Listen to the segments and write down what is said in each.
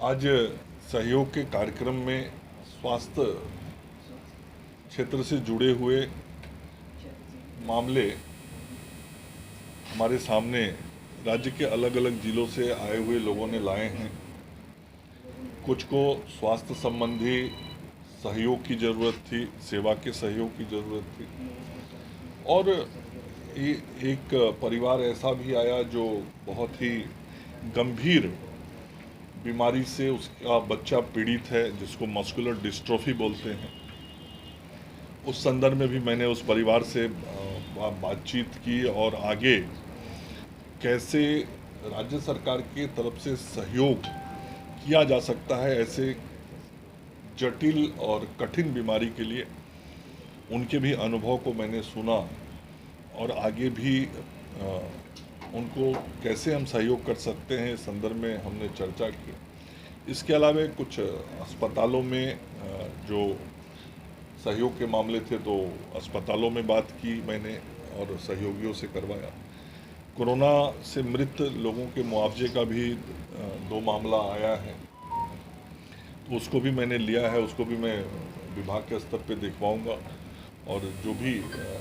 आज सहयोग के कार्यक्रम में स्वास्थ्य क्षेत्र से जुड़े हुए मामले हमारे सामने राज्य के अलग अलग जिलों से आए हुए लोगों ने लाए हैं। कुछ को स्वास्थ्य संबंधी सहयोग की ज़रूरत थी, सेवा के सहयोग की ज़रूरत थी, और एक परिवार ऐसा भी आया जो बहुत ही गंभीर बीमारी से उसका बच्चा पीड़ित है, जिसको मस्कुलर डिस्ट्रोफी बोलते हैं। उस संदर्भ में भी मैंने उस परिवार से बातचीत की और आगे कैसे राज्य सरकार की तरफ से सहयोग किया जा सकता है ऐसे जटिल और कठिन बीमारी के लिए, उनके भी अनुभव को मैंने सुना और आगे भी उनको कैसे हम सहयोग कर सकते हैं इस संदर्भ में हमने चर्चा की। इसके अलावा कुछ अस्पतालों में जो सहयोग के मामले थे तो अस्पतालों में बात की मैंने और सहयोगियों से करवाया। कोरोना से मृत लोगों के मुआवजे का भी 2 मामला आया है, तो उसको भी मैंने लिया है, उसको भी मैं विभाग के स्तर पे दिखवाऊंगा और जो भी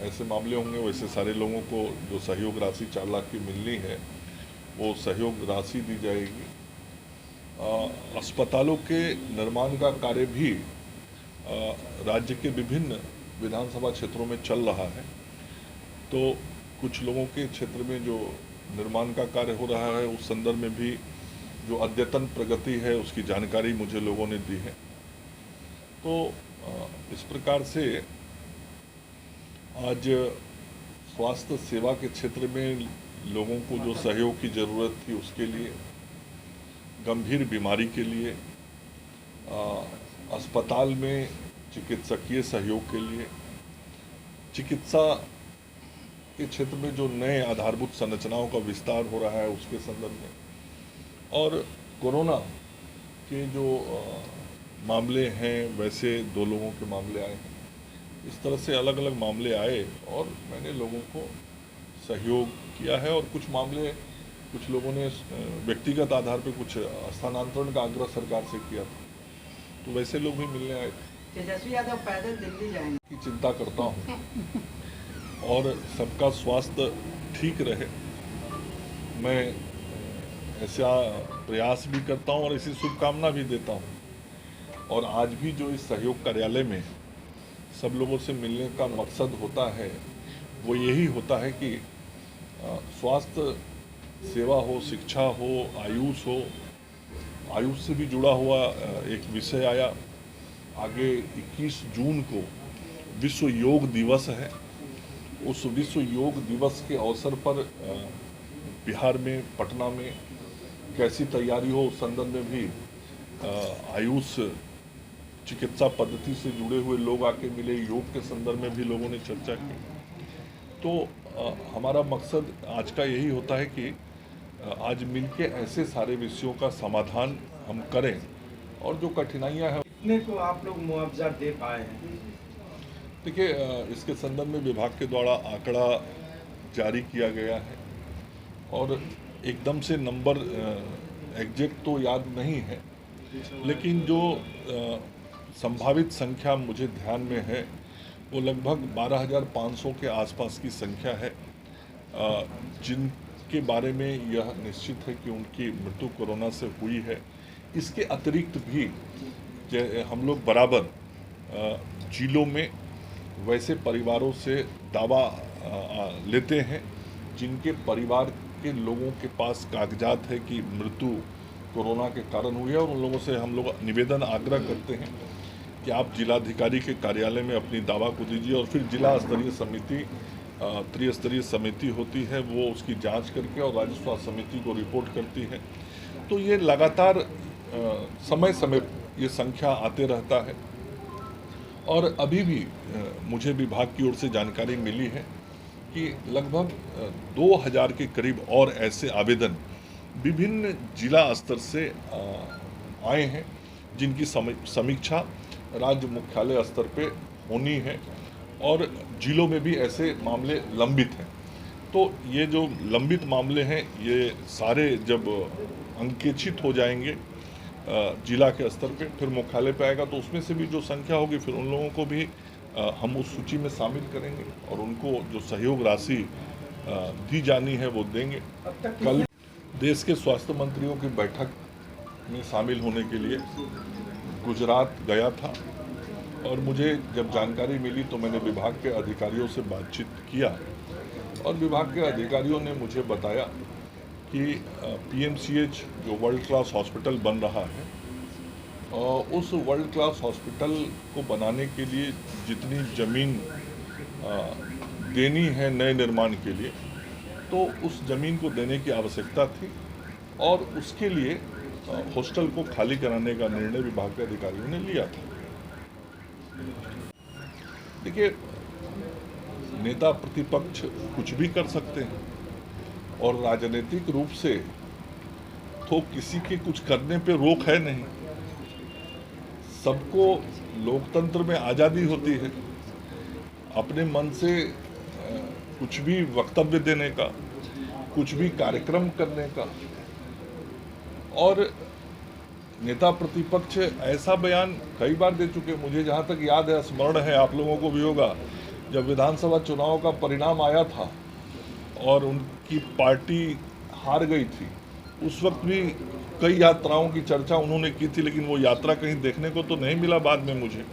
ऐसे मामले होंगे वैसे सारे लोगों को जो सहयोग राशि 4 लाख की मिलनी है वो सहयोग राशि दी जाएगी। अस्पतालों के निर्माण का कार्य भी राज्य के विभिन्न विधानसभा क्षेत्रों में चल रहा है, तो कुछ लोगों के क्षेत्र में जो निर्माण का कार्य हो रहा है उस संदर्भ में भी जो अद्यतन प्रगति है उसकी जानकारी मुझे लोगों ने दी है। तो इस प्रकार से आज स्वास्थ्य सेवा के क्षेत्र में लोगों को जो सहयोग की ज़रूरत थी उसके लिए, गंभीर बीमारी के लिए, अस्पताल में चिकित्सकीय सहयोग के लिए, चिकित्सा के क्षेत्र में जो नए आधारभूत संरचनाओं का विस्तार हो रहा है उसके संदर्भ में, और कोरोना के जो मामले हैं वैसे 2 लोगों के मामले आए हैं। इस तरह से अलग अलग मामले आए और मैंने लोगों को सहयोग किया है, और कुछ मामले कुछ लोगों ने व्यक्तिगत आधार पर कुछ स्थानांतरण का आग्रह सरकार से किया था, तो वैसे लोग भी मिलने आए थे। तेजस्वी यादव पैदल दिल्ली जाएंगे की चिंता करता हूँ और सबका स्वास्थ्य ठीक रहे, मैं ऐसा प्रयास भी करता हूँ और ऐसी शुभकामना भी देता हूँ। और आज भी जो इस सहयोग कार्यालय में सब लोगों से मिलने का मकसद होता है वो यही होता है कि स्वास्थ्य सेवा हो, शिक्षा हो, आयुष से भी जुड़ा हुआ एक विषय आया। आगे 21 जून को विश्व योग दिवस है। उस विश्व योग दिवस के अवसर पर बिहार में, पटना में कैसी तैयारी हो उस संदर्भ में भी आयुष चिकित्सा पद्धति से जुड़े हुए लोग आके मिले, योग के संदर्भ में भी लोगों ने चर्चा की। तो हमारा मकसद आज का यही होता है कि आज मिलके ऐसे सारे विषयों का समाधान हम करें, और जो कठिनाइयां हैं कितने को आप लोग मुआवजा दे पाए हैं? देखिए, इसके संदर्भ में विभाग के द्वारा आंकड़ा जारी किया गया है और एकदम से नंबर एग्जैक्ट तो याद नहीं है, लेकिन जो संभावित संख्या मुझे ध्यान में है वो लगभग 12,500 के आसपास की संख्या है, जिनके बारे में यह निश्चित है कि उनकी मृत्यु कोरोना से हुई है। इसके अतिरिक्त भी हम लोग बराबर जिलों में वैसे परिवारों से दावा लेते हैं जिनके परिवार के लोगों के पास कागजात है कि मृत्यु कोरोना के कारण हुई है, और उन लोगों से हम लोग निवेदन आग्रह करते हैं कि आप जिलाधिकारी के कार्यालय में अपनी दावा को दीजिए, और फिर जिला स्तरीय समिति, त्रिस्तरीय समिति होती है, वो उसकी जांच करके और राज्य स्वास्थ्य समिति को रिपोर्ट करती है। तो ये लगातार समय समय ये संख्या आते रहता है, और अभी भी मुझे विभाग की ओर से जानकारी मिली है कि लगभग 2000 के करीब और ऐसे आवेदन विभिन्न जिला स्तर से आए हैं, जिनकी समीक्षा राज्य मुख्यालय स्तर पे होनी है, और जिलों में भी ऐसे मामले लंबित हैं। तो ये जो लंबित मामले हैं ये सारे जब अंकेक्षित हो जाएंगे जिला के स्तर पे, फिर मुख्यालय पे आएगा, तो उसमें से भी जो संख्या होगी फिर उन लोगों को भी हम उस सूची में शामिल करेंगे और उनको जो सहयोग राशि दी जानी है वो देंगे। कल देश के स्वास्थ्य मंत्रियों की बैठक में शामिल होने के लिए गुजरात गया था और मुझे जब जानकारी मिली तो मैंने विभाग के अधिकारियों से बातचीत किया और विभाग के अधिकारियों ने मुझे बताया कि पीएमसीएच जो वर्ल्ड क्लास हॉस्पिटल बन रहा है, उस वर्ल्ड क्लास हॉस्पिटल को बनाने के लिए जितनी ज़मीन देनी है नए निर्माण के लिए, तो उस ज़मीन को देने की आवश्यकता थी और उसके लिए हॉस्टल को खाली कराने का निर्णय विभाग के अधिकारियों ने लिया था। देखिए, नेता प्रतिपक्ष कुछ भी कर सकते हैं और राजनीतिक रूप से तो किसी के कुछ करने पे रोक है नहीं। सबको लोकतंत्र में आज़ादी होती है अपने मन से कुछ भी वक्तव्य देने का, कुछ भी कार्यक्रम करने का। और नेता प्रतिपक्ष ऐसा बयान कई बार दे चुके, मुझे जहाँ तक याद है, स्मरण है, आप लोगों को भी होगा, जब विधानसभा चुनाव का परिणाम आया था और उनकी पार्टी हार गई थी, उस वक्त भी कई यात्राओं की चर्चा उन्होंने की थी, लेकिन वो यात्रा कहीं देखने को तो नहीं मिला बाद में मुझे।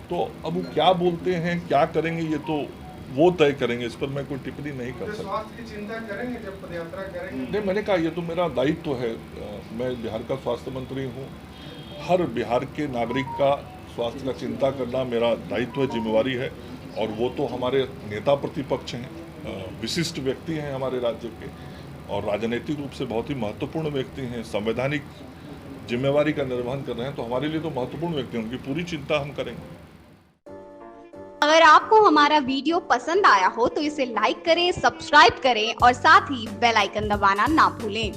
तो अब वो क्या बोलते हैं, क्या करेंगे, ये तो वो तय करेंगे, इस पर मैं कोई टिप्पणी नहीं कर सकता। स्वास्थ्य की चिंता करेंगे जब पदयात्रा करेंगे? नहीं, मैंने कहा ये तो मेरा दायित्व है, मैं बिहार का स्वास्थ्य मंत्री हूँ, हर बिहार के नागरिक का स्वास्थ्य का चिंता करना मेरा दायित्व है, जिम्मेवारी है। और वो तो हमारे नेता प्रतिपक्ष हैं, विशिष्ट व्यक्ति हैं हमारे राज्य के और राजनीतिक रूप से बहुत ही महत्वपूर्ण व्यक्ति हैं, संवैधानिक जिम्मेवारी का निर्वहन कर रहे हैं, तो हमारे लिए तो महत्वपूर्ण व्यक्ति हैं, उनकी पूरी चिंता हम करेंगे। अगर आपको हमारा वीडियो पसंद आया हो तो इसे लाइक करें, सब्सक्राइब करें और साथ ही बेल आइकन दबाना ना भूलें।